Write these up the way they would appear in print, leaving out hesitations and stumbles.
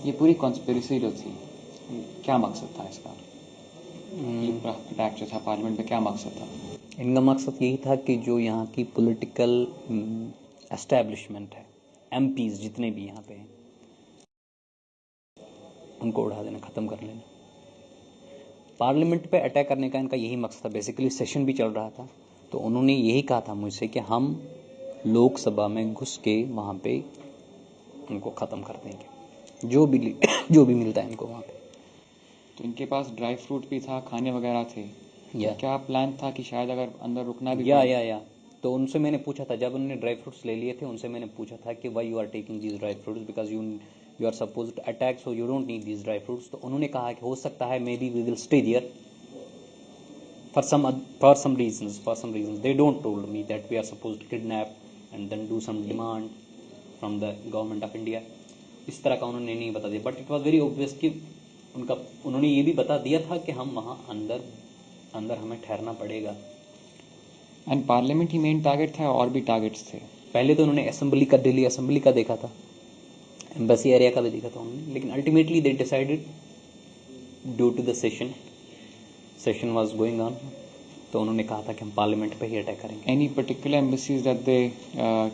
ये पूरी कॉन्स्पिरेसी जो थी, क्या मकसद था इसका? अटैक जो था पार्लियामेंट में, क्या मकसद था? इनका मकसद यही था कि जो यहाँ की पॉलिटिकल एस्टैब्लिशमेंट है, एमपीज जितने भी यहाँ पे हैं, उनको उड़ा देना, ख़त्म कर लेना। पार्लियामेंट पे अटैक करने का इनका यही मकसद था। बेसिकली सेशन भी चल रहा था, तो उन्होंने यही कहा था मुझसे कि हम लोकसभा में घुस के वहाँ पे उनको ख़त्म कर देंगे, जो भी मिलता है इनको वहाँ पे। तो इनके पास ड्राई फ्रूट भी था, खाने वगैरह थे। या तो क्या प्लान था कि शायद अगर अंदर रुकना भी या तो उनसे मैंने पूछा था, जब उन्होंने ड्राई फ्रूट्स ले लिए थे, उनसे मैंने पूछा था कि why you are taking these dry fruits, because you are suppose to attack, so you don't need these dry fruits. तो उन्होंने कहा कि हो सकता है maybe we will stay there for some reasons. They don't told me that we are supposed to kidnap and then do some demand from the government of India. इस तरह का उन्होंने नहीं बता दिया, but it was very obvious कि उन्होंने ये भी बता दिया था कि हम वहाँ अंदर हमें ठहरना पड़ेगा। And parliament he main target था, और भी टारगेट्स थे? पहले तो उन्होंने दिल्ली असेंबली का देखा था, एम्बेसी एरिया का भी देखा था उन्होंने, लेकिन ultimately they decided due to the session was going on, तो उन्होंने कहा था कि हम पार्लियामेंट पे ही अटैक करेंगे। Any particular embassies that they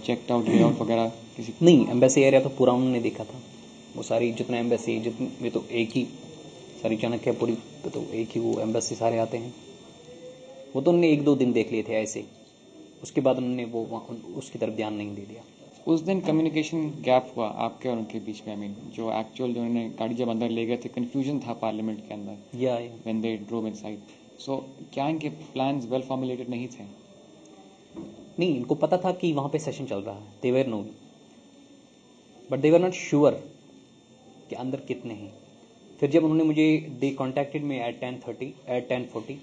checked out, layout वगैरह किसी? नहीं, एम्बेसी एरिया तो पूरा उन्होंने देखा था। वो सारी जितना एम्बेसी, जितने तो एक ही सारी चाणक्यपुरी पे तो एक ही वो एम्बेसी सारे आते हैं। वो तो उन्होंने 1-2 दिन देख लिए थे ऐसे ही, उसके बाद उन्होंने वो उसकी तरफ ध्यान नहीं दे दिया। उस दिन कम्युनिकेशन गैप हुआ आपके और उनके बीच में? आई मीन जो एक्चुअल जो उन्होंने गाड़ी जब अंदर ले गए थे, कन्फ्यूजन था पार्लियामेंट के अंदर या व्हेन दे ड्रोव इनसाइड। सो क्या इनके प्लान्स वेल फॉर्मुलेटेड नहीं थे? नहीं, इनको पता था कि वहाँ पे सेशन चल रहा है, they were no, but they were not sure कि अंदर कितने हैं। फिर जब उन्होंने मुझे they contacted me at 10:40,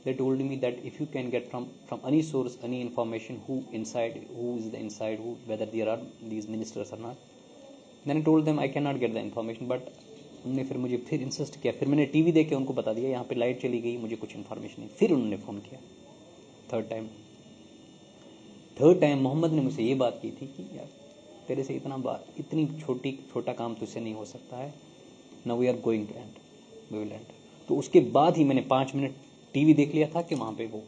they told me that if you can get from any source any information who is the inside, whether there are these ministers or not, then I told them I cannot get the information, but उन्होंने फिर मुझे फिर insist किया। फिर मैंने TV देख के उनको बता दिया यहाँ पे लाइट चली गई, मुझे कुछ इन्फॉर्मेशन नहीं। फिर उन्होंने फ़ोन किया थर्ड टाइम मोहम्मद ने मुझसे ये बात की थी कि यार तेरे से इतनी छोटा काम तुझसे नहीं हो सकता है, now we are going to end, we will end. तो उसके बाद ही मैंने 5 मिनट टीवी देख लिया था कि वहाँ पे वो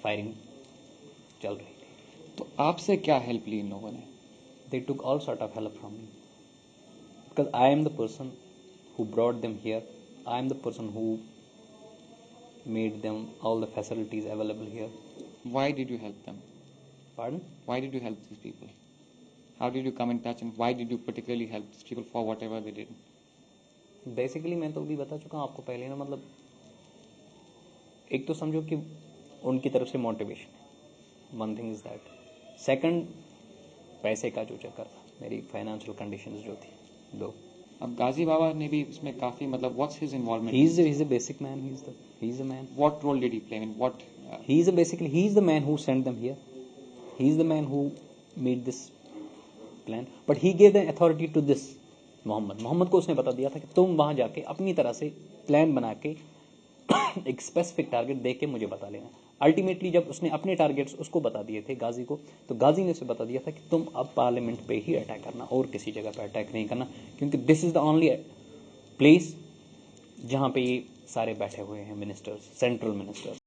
फायरिंग चल रही थी। तो आपसे क्या हेल्प ली इन लोगों ने? They took all sort of help from me, because I am the person who brought them here. I am the person who made them all the facilities available here. Why did you help them? Pardon? Why did you help these people? How did you come in touch, and why did you particularly help these people for whatever they did? Basically मैं तो अभी बता चुका हूँ आपको पहले ना, मतलब एक तो समझो कि उनकी तरफ से मोटिवेशन है, one thing is that. Second, पैसे का जो चक्कर था, मेरी फाइनेंशियल कंडीशंस जो थी, दो। अब गाजी बाबा ने भी इसमें काफी, मतलब what's his involvement? He is a basic man, he is a man. What role did he play in what? He is the man who sent them here, he is the man who made this plan, but he gave the authority to this Mohammad को उसने बता दिया था कि तुम वहां जाके अपनी तरह से प्लान बना के एक स्पेसिफिक टारगेट दे के मुझे बता लेना। अल्टीमेटली जब उसने अपने टारगेट्स उसको बता दिए थे गाजी को, तो गाजी ने उसे बता दिया था कि तुम अब पार्लियामेंट पे ही अटैक करना और किसी जगह पे अटैक नहीं करना, क्योंकि this is the only place जहां पे ये सारे बैठे हुए हैं मिनिस्टर्स, सेंट्रल मिनिस्टर्स।